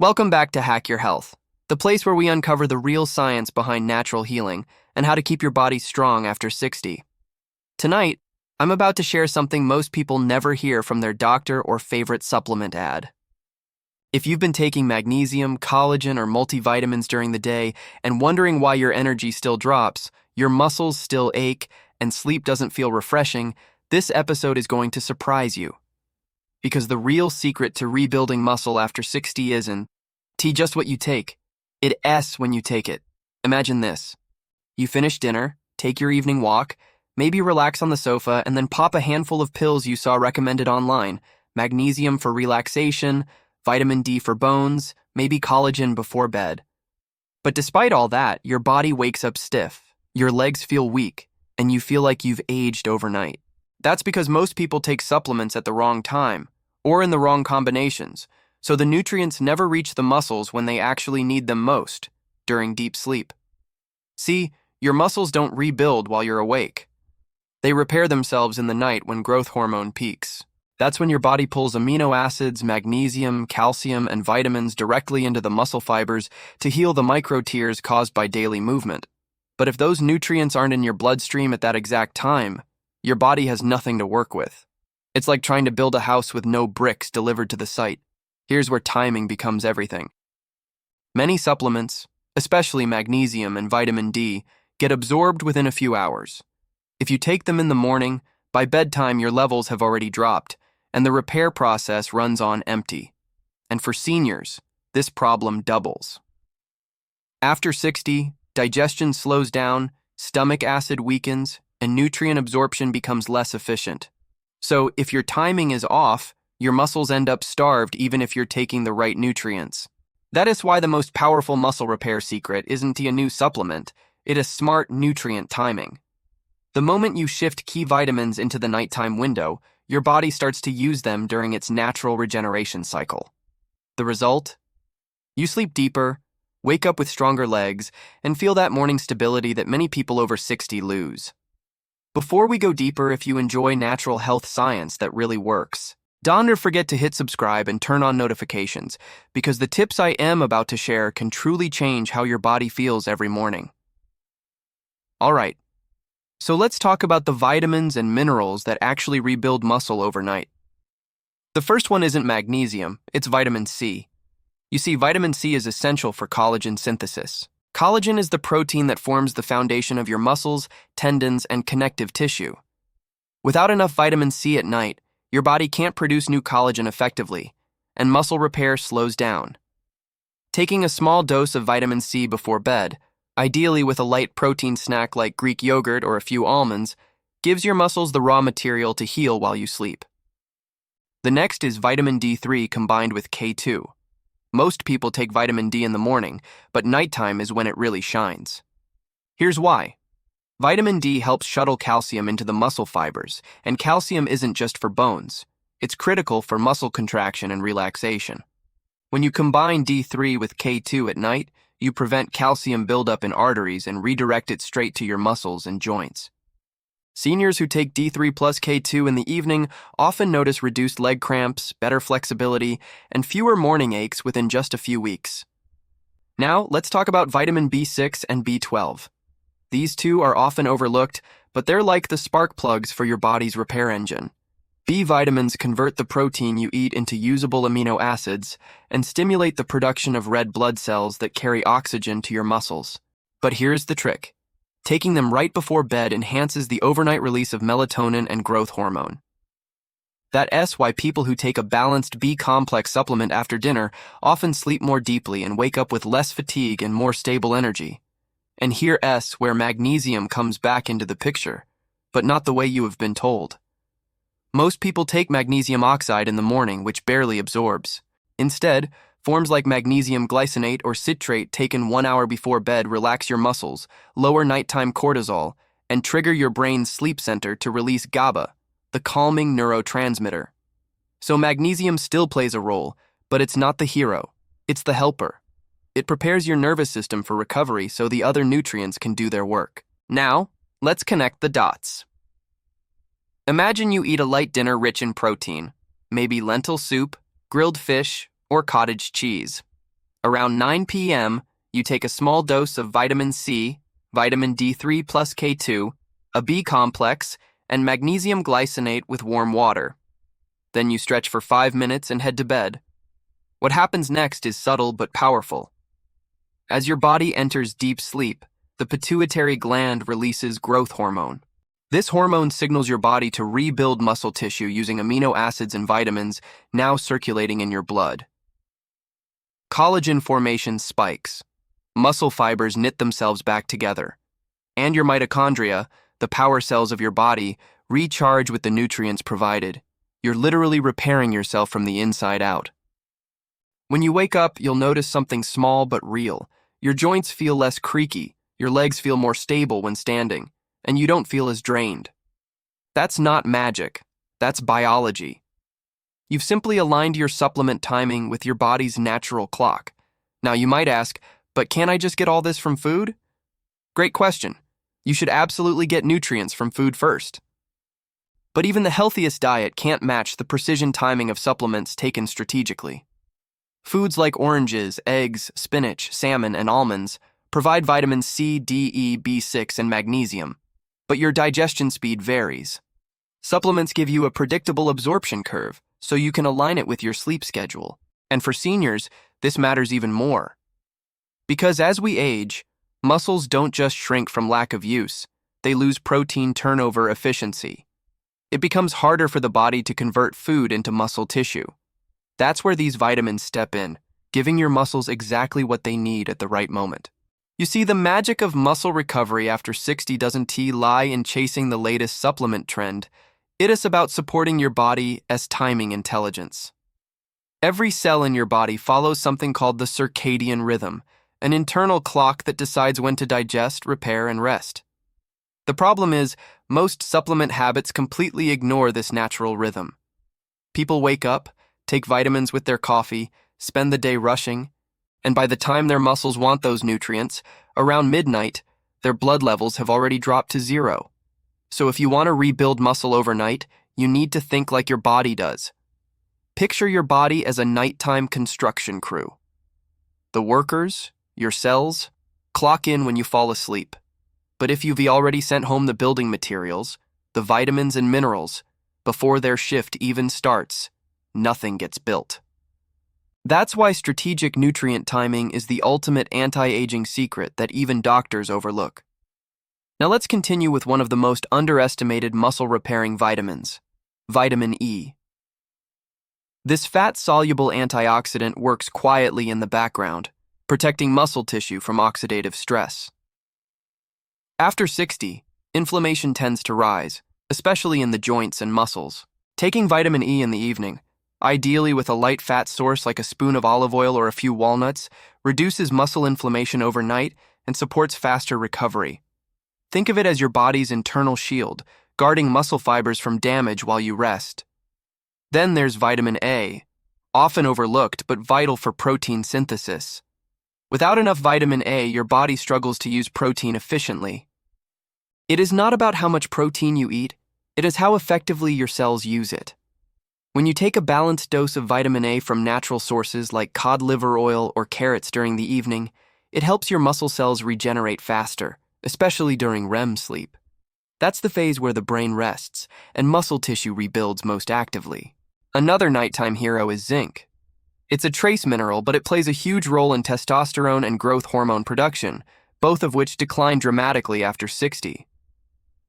Welcome back to Hack Your Health, the place where we uncover the real science behind natural healing and how to keep your body strong after 60. Tonight, I'm about to share something most people never hear from their doctor or favorite supplement ad. If you've been taking magnesium, collagen, or multivitamins during the day and wondering why your energy still drops, your muscles still ache, and sleep doesn't feel refreshing, this episode is going to surprise you. Because the real secret to rebuilding muscle after 60 isn't just what you take. It's when you take it. Imagine this. You finish dinner, take your evening walk, maybe relax on the sofa, and then pop a handful of pills you saw recommended online. Magnesium for relaxation, vitamin D for bones, maybe collagen before bed. But despite all that, your body wakes up stiff, your legs feel weak, and you feel like you've aged overnight. That's because most people take supplements at the wrong time, or in the wrong combinations, so the nutrients never reach the muscles when they actually need them most, during deep sleep. See, your muscles don't rebuild while you're awake. They repair themselves in the night when growth hormone peaks. That's when your body pulls amino acids, magnesium, calcium, and vitamins directly into the muscle fibers to heal the micro tears caused by daily movement. But if those nutrients aren't in your bloodstream at that exact time, your body has nothing to work with. It's like trying to build a house with no bricks delivered to the site. Here's where timing becomes everything. Many supplements, especially magnesium and vitamin D, get absorbed within a few hours. If you take them in the morning, by bedtime your levels have already dropped, and the repair process runs on empty. And for seniors, this problem doubles. After 60, digestion slows down, stomach acid weakens, and nutrient absorption becomes less efficient. So if your timing is off, your muscles end up starved even if you're taking the right nutrients. That is why the most powerful muscle repair secret isn't a new supplement, it is smart nutrient timing. The moment you shift key vitamins into the nighttime window, your body starts to use them during its natural regeneration cycle. The result? You sleep deeper, wake up with stronger legs, and feel that morning stability that many people over 60 lose. Before we go deeper, if you enjoy natural health science that really works, don't forget to hit subscribe and turn on notifications, because the tips I am about to share can truly change how your body feels every morning. Alright, so let's talk about the vitamins and minerals that actually rebuild muscle overnight. The first one isn't magnesium, it's vitamin C. You see, vitamin C is essential for collagen synthesis. Collagen is the protein that forms the foundation of your muscles, tendons, and connective tissue. Without enough vitamin C at night, your body can't produce new collagen effectively, and muscle repair slows down. Taking a small dose of vitamin C before bed, ideally with a light protein snack like Greek yogurt or a few almonds, gives your muscles the raw material to heal while you sleep. The next is vitamin D3 combined with K2. Most people take vitamin D in the morning, but nighttime is when it really shines. Here's why. Vitamin D helps shuttle calcium into the muscle fibers, and calcium isn't just for bones. It's critical for muscle contraction and relaxation. When you combine D3 with K2 at night, you prevent calcium buildup in arteries and redirect it straight to your muscles and joints. Seniors who take D3 plus K2 in the evening often notice reduced leg cramps, better flexibility, and fewer morning aches within just a few weeks. Now, let's talk about vitamin B6 and B12. These two are often overlooked, but they're like the spark plugs for your body's repair engine. B vitamins convert the protein you eat into usable amino acids and stimulate the production of red blood cells that carry oxygen to your muscles. But here's the trick. Taking them right before bed enhances the overnight release of melatonin and growth hormone. That's why people who take a balanced B-complex supplement after dinner often sleep more deeply and wake up with less fatigue and more stable energy. And here's where magnesium comes back into the picture, but not the way you have been told. Most people take magnesium oxide in the morning, which barely absorbs. Instead, forms like magnesium glycinate or citrate taken 1 hour before bed relax your muscles, lower nighttime cortisol, and trigger your brain's sleep center to release GABA, the calming neurotransmitter. So magnesium still plays a role, but it's not the hero, it's the helper. It prepares your nervous system for recovery so the other nutrients can do their work. Now, let's connect the dots. Imagine you eat a light dinner rich in protein, maybe lentil soup, grilled fish, or cottage cheese. Around 9 p.m., you take a small dose of vitamin C, vitamin D3 plus K2, a B complex, and magnesium glycinate with warm water. Then you stretch for 5 minutes and head to bed. What happens next is subtle but powerful. As your body enters deep sleep, the pituitary gland releases growth hormone. This hormone signals your body to rebuild muscle tissue using amino acids and vitamins now circulating in your blood. Collagen formation spikes. Muscle fibers knit themselves back together. And your mitochondria, the power cells of your body, recharge with the nutrients provided. You're literally repairing yourself from the inside out. When you wake up, you'll notice something small but real. Your joints feel less creaky, your legs feel more stable when standing, and you don't feel as drained. That's not magic. That's biology. You've simply aligned your supplement timing with your body's natural clock. Now you might ask, but can I just get all this from food? Great question. You should absolutely get nutrients from food first. But even the healthiest diet can't match the precision timing of supplements taken strategically. Foods like oranges, eggs, spinach, salmon, and almonds provide vitamins C, D, E, B6, and magnesium, but your digestion speed varies. Supplements give you a predictable absorption curve, so you can align it with your sleep schedule. And for seniors, this matters even more. Because as we age, muscles don't just shrink from lack of use, they lose protein turnover efficiency. It becomes harder for the body to convert food into muscle tissue. That's where these vitamins step in, giving your muscles exactly what they need at the right moment. You see, the magic of muscle recovery after 60 doesn't lie in chasing the latest supplement trend. It is about supporting your body as timing intelligence. Every cell in your body follows something called the circadian rhythm, an internal clock that decides when to digest, repair, and rest. The problem is, most supplement habits completely ignore this natural rhythm. People wake up, take vitamins with their coffee, spend the day rushing, and by the time their muscles want those nutrients, around midnight, their blood levels have already dropped to 0. So if you want to rebuild muscle overnight, you need to think like your body does. Picture your body as a nighttime construction crew. The workers, your cells, clock in when you fall asleep. But if you've already sent home the building materials, the vitamins and minerals, before their shift even starts, nothing gets built. That's why strategic nutrient timing is the ultimate anti-aging secret that even doctors overlook. Now let's continue with one of the most underestimated muscle-repairing vitamins, vitamin E. This fat-soluble antioxidant works quietly in the background, protecting muscle tissue from oxidative stress. After 60, inflammation tends to rise, especially in the joints and muscles. Taking vitamin E in the evening, ideally with a light fat source like a spoon of olive oil or a few walnuts, reduces muscle inflammation overnight and supports faster recovery. Think of it as your body's internal shield, guarding muscle fibers from damage while you rest. Then there's vitamin A, often overlooked but vital for protein synthesis. Without enough vitamin A, your body struggles to use protein efficiently. It is not about how much protein you eat, it is how effectively your cells use it. When you take a balanced dose of vitamin A from natural sources like cod liver oil or carrots during the evening, it helps your muscle cells regenerate faster, especially during REM sleep. That's the phase where the brain rests and muscle tissue rebuilds most actively. Another nighttime hero is zinc. It's a trace mineral, but it plays a huge role in testosterone and growth hormone production, both of which decline dramatically after 60.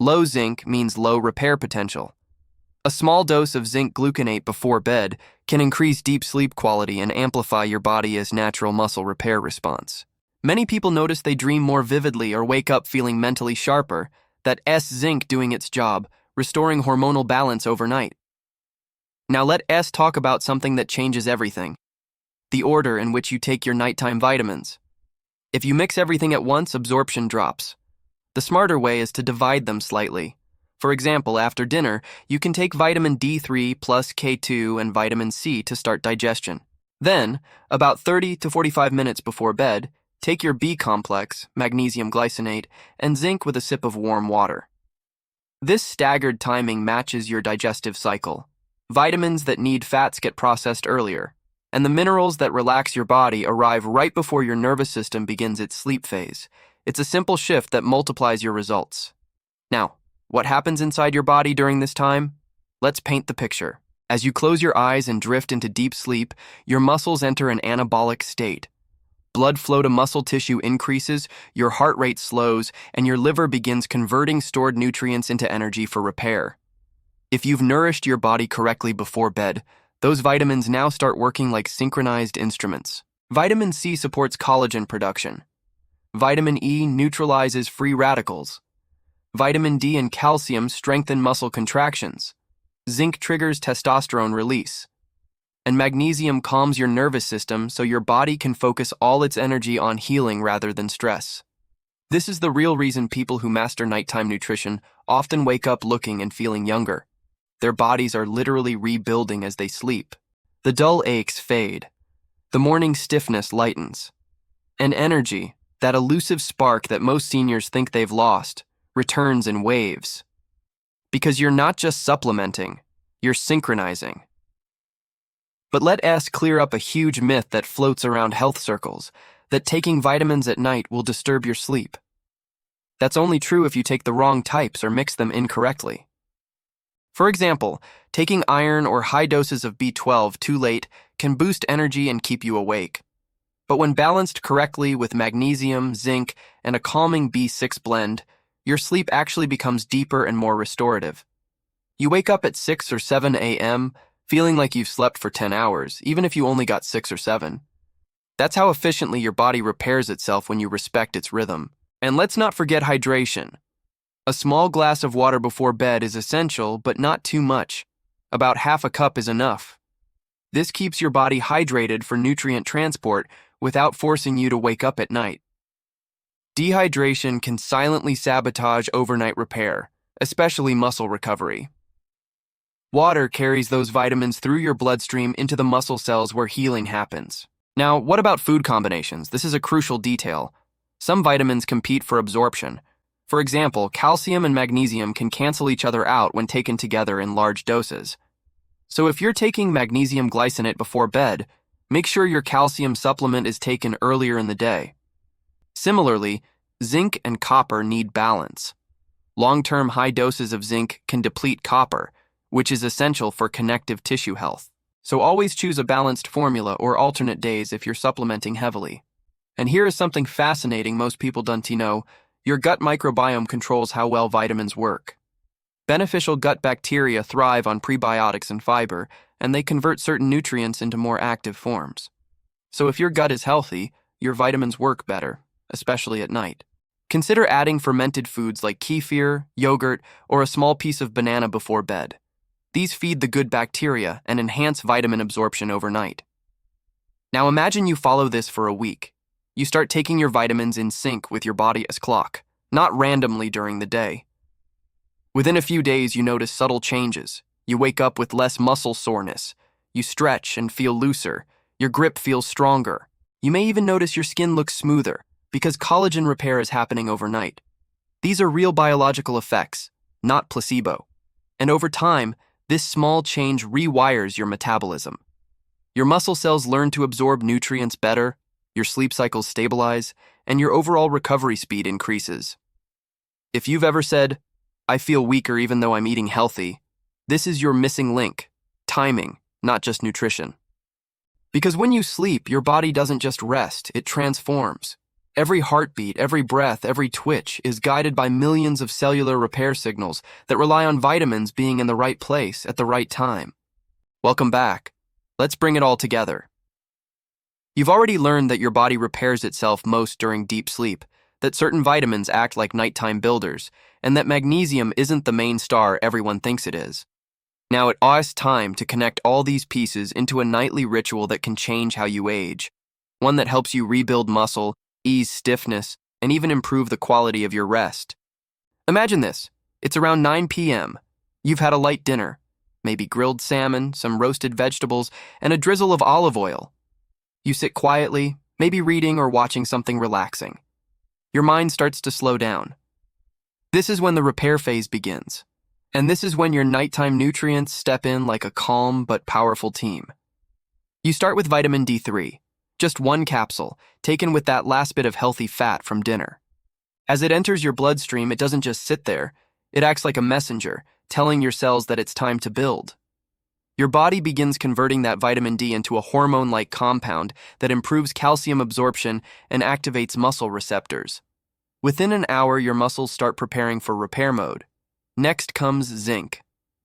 Low zinc means low repair potential. A small dose of zinc gluconate before bed can increase deep sleep quality and amplify your body's natural muscle repair response. Many people notice they dream more vividly or wake up feeling mentally sharper, that zinc doing its job, restoring hormonal balance overnight. Now let S talk about something that changes everything: the order in which you take your nighttime vitamins. If you mix everything at once, absorption drops. The smarter way is to divide them slightly. For example, after dinner, you can take vitamin D3 plus K2 and vitamin C to start digestion. Then, about 30 to 45 minutes before bed, take your B complex, magnesium glycinate, and zinc with a sip of warm water. This staggered timing matches your digestive cycle. Vitamins that need fats get processed earlier. And the minerals that relax your body arrive right before your nervous system begins its sleep phase. It's a simple shift that multiplies your results. Now, what happens inside your body during this time? Let's paint the picture. As you close your eyes and drift into deep sleep, your muscles enter an anabolic state. Blood flow to muscle tissue increases, your heart rate slows, and your liver begins converting stored nutrients into energy for repair. If you've nourished your body correctly before bed, those vitamins now start working like synchronized instruments. Vitamin C supports collagen production. Vitamin E neutralizes free radicals. Vitamin D and calcium strengthen muscle contractions. Zinc triggers testosterone release. And magnesium calms your nervous system so your body can focus all its energy on healing rather than stress. This is the real reason people who master nighttime nutrition often wake up looking and feeling younger. Their bodies are literally rebuilding as they sleep. The dull aches fade. The morning stiffness lightens. And energy, that elusive spark that most seniors think they've lost, returns in waves. Because you're not just supplementing, you're synchronizing. But let us clear up a huge myth that floats around health circles, that taking vitamins at night will disturb your sleep. That's only true if you take the wrong types or mix them incorrectly. For example, taking iron or high doses of B12 too late can boost energy and keep you awake. But when balanced correctly with magnesium, zinc, and a calming B6 blend, your sleep actually becomes deeper and more restorative. You wake up at 6 or 7 a.m., feeling like you've slept for 10 hours, even if you only got 6 or 7. That's how efficiently your body repairs itself when you respect its rhythm. And let's not forget hydration. A small glass of water before bed is essential, but not too much. About half a cup is enough. This keeps your body hydrated for nutrient transport without forcing you to wake up at night. Dehydration can silently sabotage overnight repair, especially muscle recovery. Water carries those vitamins through your bloodstream into the muscle cells where healing happens. Now, what about food combinations? This is a crucial detail. Some vitamins compete for absorption. For example, calcium and magnesium can cancel each other out when taken together in large doses. So if you're taking magnesium glycinate before bed, make sure your calcium supplement is taken earlier in the day. Similarly, zinc and copper need balance. Long-term high doses of zinc can deplete copper, which is essential for connective tissue health. So always choose a balanced formula or alternate days if you're supplementing heavily. And here is something fascinating most people don't know. Your gut microbiome controls how well vitamins work. Beneficial gut bacteria thrive on prebiotics and fiber, and they convert certain nutrients into more active forms. So if your gut is healthy, your vitamins work better, especially at night. Consider adding fermented foods like kefir, yogurt, or a small piece of banana before bed. These feed the good bacteria and enhance vitamin absorption overnight. Now imagine you follow this for a week. You start taking your vitamins in sync with your body's clock, not randomly during the day. Within a few days, you notice subtle changes. You wake up with less muscle soreness. You stretch and feel looser. Your grip feels stronger. You may even notice your skin looks smoother because collagen repair is happening overnight. These are real biological effects, not placebo. And over time, this small change rewires your metabolism. Your muscle cells learn to absorb nutrients better, your sleep cycles stabilize, and your overall recovery speed increases. If you've ever said, "I feel weaker even though I'm eating healthy," this is your missing link, timing, not just nutrition. Because when you sleep, your body doesn't just rest, it transforms. Every heartbeat, every breath, every twitch is guided by millions of cellular repair signals that rely on vitamins being in the right place at the right time. Welcome back. Let's bring it all together. You've already learned that your body repairs itself most during deep sleep, that certain vitamins act like nighttime builders, and that magnesium isn't the main star everyone thinks it is. Now it's time to connect all these pieces into a nightly ritual that can change how you age, one that helps you rebuild muscle, ease stiffness, and even improve the quality of your rest. Imagine this. It's around 9 p.m. You've had a light dinner, maybe grilled salmon, some roasted vegetables, and a drizzle of olive oil. You sit quietly, maybe reading or watching something relaxing. Your mind starts to slow down. This is when the repair phase begins. And this is when your nighttime nutrients step in like a calm but powerful team. You start with vitamin D3, just one capsule, taken with that last bit of healthy fat from dinner. As it enters your bloodstream, it doesn't just sit there. It acts like a messenger, telling your cells that it's time to build. Your body begins converting that vitamin D into a hormone-like compound that improves calcium absorption and activates muscle receptors. Within an hour, your muscles start preparing for repair mode. Next comes zinc.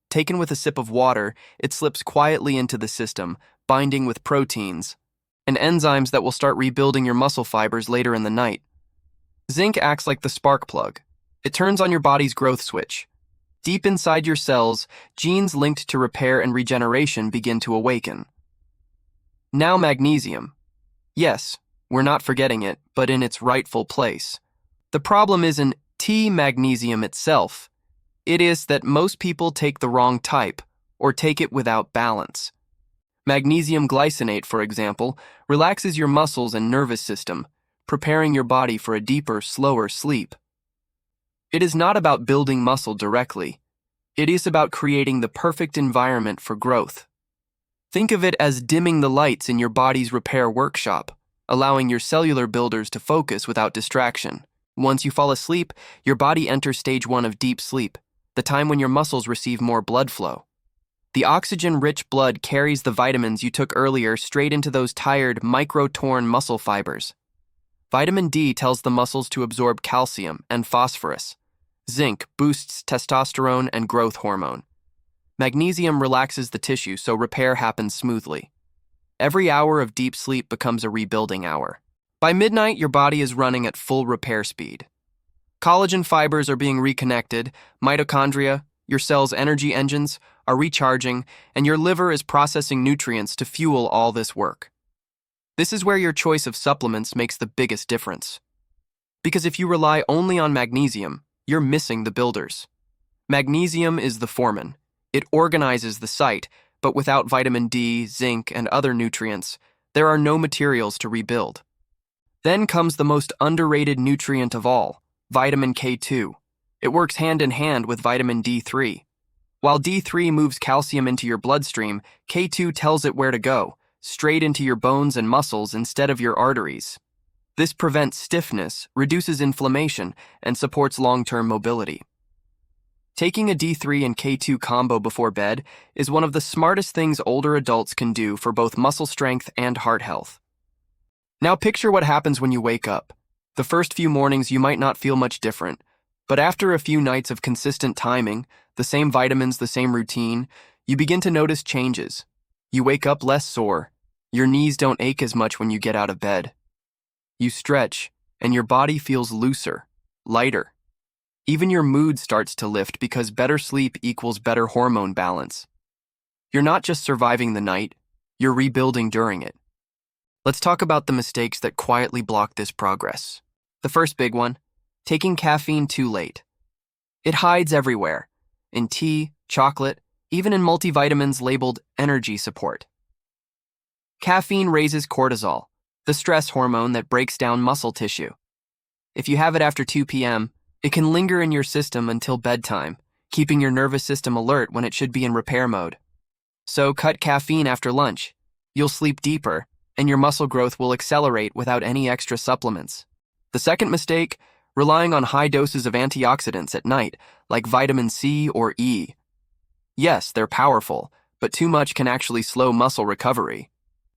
Taken with a sip of water, it slips quietly into the system, binding with proteins and enzymes that will start rebuilding your muscle fibers later in the night. Zinc acts like the spark plug. It turns on your body's growth switch. Deep inside your cells, genes linked to repair and regeneration begin to awaken. Now magnesium. Yes, we're not forgetting it, but in its rightful place. The problem isn't magnesium itself. It is that most people take the wrong type, or take it without balance. Magnesium glycinate, for example, relaxes your muscles and nervous system, preparing your body for a deeper, slower sleep. It is not about building muscle directly. It is about creating the perfect environment for growth. Think of it as dimming the lights in your body's repair workshop, allowing your cellular builders to focus without distraction. Once you fall asleep, your body enters stage 1 of deep sleep, the time when your muscles receive more blood flow. The oxygen-rich blood carries the vitamins you took earlier straight into those tired, micro-torn muscle fibers. Vitamin D tells the muscles to absorb calcium and phosphorus. Zinc boosts testosterone and growth hormone. Magnesium relaxes the tissue so repair happens smoothly. Every hour of deep sleep becomes a rebuilding hour. By midnight, your body is running at full repair speed. Collagen fibers are being reconnected, mitochondria, your cell's energy engines, are recharging, and your liver is processing nutrients to fuel all this work. This is where your choice of supplements makes the biggest difference. Because if you rely only on magnesium, you're missing the builders. Magnesium is the foreman. It organizes the site, but without vitamin D, zinc, and other nutrients, there are no materials to rebuild. Then comes the most underrated nutrient of all, vitamin K2. It works hand in hand with vitamin D3. While D3 moves calcium into your bloodstream, K2 tells it where to go, straight into your bones and muscles instead of your arteries. This prevents stiffness, reduces inflammation, and supports long-term mobility. Taking a D3 and K2 combo before bed is one of the smartest things older adults can do for both muscle strength and heart health. Now picture what happens when you wake up. The first few mornings you might not feel much different, but after a few nights of consistent timing, the same vitamins, the same routine, you begin to notice changes. You wake up less sore. Your knees don't ache as much when you get out of bed. You stretch, and your body feels looser, lighter. Even your mood starts to lift because better sleep equals better hormone balance. You're not just surviving the night, you're rebuilding during it. Let's talk about the mistakes that quietly block this progress. The first big one, taking caffeine too late. It hides everywhere, in tea, chocolate, even in multivitamins labeled energy support. Caffeine raises cortisol, the stress hormone that breaks down muscle tissue. If you have it after 2 p.m., it can linger in your system until bedtime, keeping your nervous system alert when it should be in repair mode. So cut caffeine after lunch. You'll sleep deeper, and your muscle growth will accelerate without any extra supplements. The second mistake, relying on high doses of antioxidants at night, like vitamin C or E. Yes, they're powerful, but too much can actually slow muscle recovery.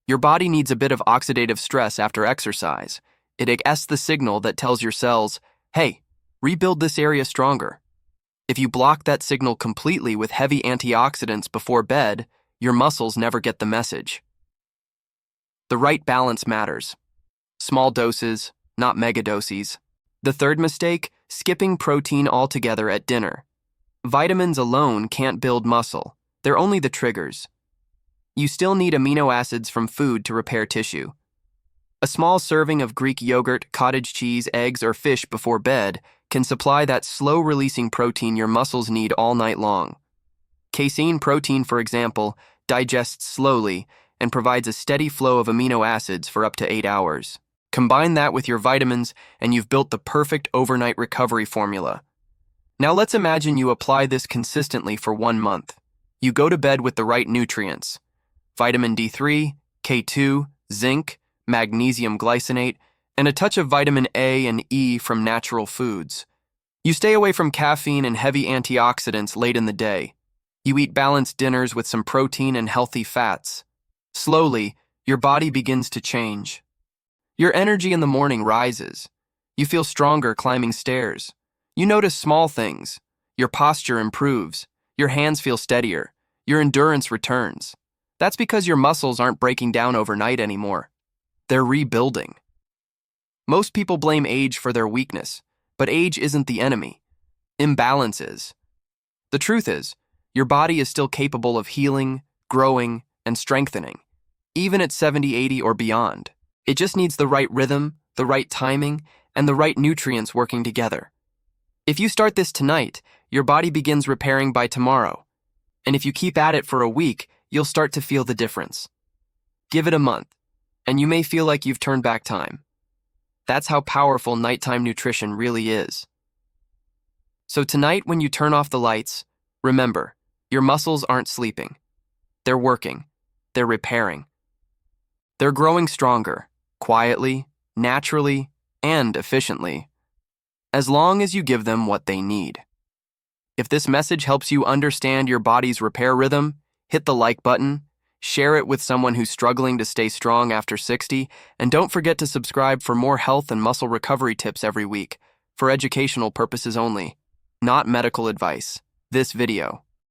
Your body needs a bit of oxidative stress after exercise. It ignites the signal that tells your cells, hey, rebuild this area stronger. If you block that signal completely with heavy antioxidants before bed, your muscles never get the message. The right balance matters. Small doses, not megadoses. The third mistake, skipping protein altogether at dinner. Vitamins alone can't build muscle. They're only the triggers. You still need amino acids from food to repair tissue. A small serving of Greek yogurt, cottage cheese, eggs, or fish before bed can supply that slow-releasing protein your muscles need all night long. Casein protein, for example, digests slowly and provides a steady flow of amino acids for up to 8 hours. Combine that with your vitamins, and you've built the perfect overnight recovery formula. Now let's imagine you apply this consistently for 1 month. You go to bed with the right nutrients: vitamin D3, K2, zinc, magnesium glycinate, and a touch of vitamin A and E from natural foods. You stay away from caffeine and heavy antioxidants late in the day. You eat balanced dinners with some protein and healthy fats. Slowly, your body begins to change. Your energy in the morning rises. You feel stronger climbing stairs. You notice small things. Your posture improves. Your hands feel steadier. Your endurance returns. That's because your muscles aren't breaking down overnight anymore. They're rebuilding. Most people blame age for their weakness, but age isn't the enemy. Imbalance is. The truth is, your body is still capable of healing, growing, and strengthening, even at 70, 80, or beyond. It just needs the right rhythm, the right timing, and the right nutrients working together. If you start this tonight, your body begins repairing by tomorrow. And if you keep at it for a week, you'll start to feel the difference. Give it a month, and you may feel like you've turned back time. That's how powerful nighttime nutrition really is. So tonight, when you turn off the lights, remember, your muscles aren't sleeping. They're working. They're repairing. They're growing stronger, quietly, naturally, and efficiently, as long as you give them what they need. If this message helps you understand your body's repair rhythm, hit the like button, share it with someone who's struggling to stay strong after 60, and don't forget to subscribe for more health and muscle recovery tips every week, for educational purposes only, not medical advice. This video